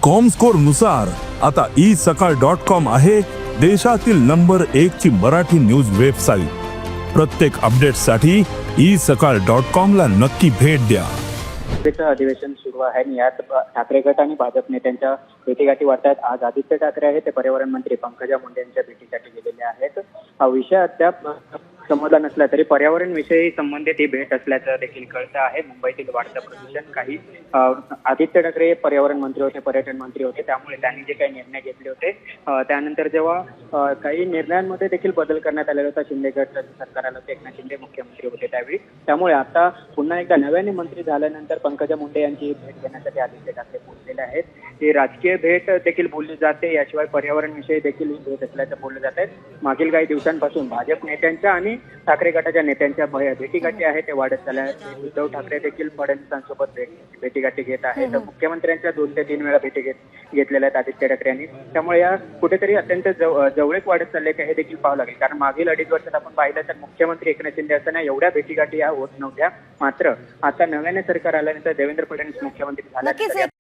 Comscore नुसार आता isakal.com आहे देशातील नंबर 1 ची मराठी न्यूज वेबसाईट। प्रत्येक अपडेटसाठी isakal.com ला नक्की भेट द्या। अधिवेशन सुरू आहे आणि यात ठाकरे गट आणि भाजप नेत्यांच्या भेटीगाठी वाढतात। आज आदित्य ठाकरे आहेत ते पर्यावरण मंत्री पंकजा मुंडे यांच्या भेटीसाठी गेलेले आहेत। हा विषय अद्याप समजला नसला तरी पर्यावरण विषयी संबंधित ही भेट असल्याचं देखील कळतं आहे। मुंबईतील वाढतं प्रदूषण काही आदित्य ठाकरे पर्यावरण मंत्री होते, पर्यटन मंत्री होते, त्यामुळे त्यांनी जे काही निर्णय घेतले होते त्यानंतर जेव्हा काही निर्णयांमध्ये देखील बदल करण्यात आलेला होता। शिंदे गट सरकार आलं होतं, एकनाथ शिंदे मुख्यमंत्री होते त्यावेळी, त्यामुळे आता पुन्हा एकदा नव्याने मंत्री झाल्यानंतर पंकजा मुंडे यांची भेट घेण्यासाठी आदित्य ठाकरे पोहोचलेले आहेत। ही राजकीय भेट देखील बोलली जाते, याशिवाय पर्यावरण विषयी देखील ही भेट असल्याचं बोललं जात आहे। मागील काही दिवसांपासून भाजप नेत्यांच्या आणि ठाकरे गटाच्या नेत्यांच्या भेटीगाठी आहेत ते वाढत चालल्या आहेत। उद्धव ठाकरे देखील फडणवीसांसोबत भेटीगाठी घेत आहेत। मुख्यमंत्र्यांच्या 2 ते 3 वेळा भेटी घेतलेल्या आहेत आदित्य ठाकरे यांनी, त्यामुळे या कुठेतरी अत्यंत जवळीक वाढत चालले हे देखील पाहावं लागेल। कारण मागील 2.5 वर्षात आपण पाहिलं तर मुख्यमंत्री एकनाथ शिंदे असताना एवढ्या भेटीगाठी या होत नव्हत्या। मात्र आता नव्याने सरकार आल्यानंतर देवेंद्र फडणवीस मुख्यमंत्री झाल्यानंतर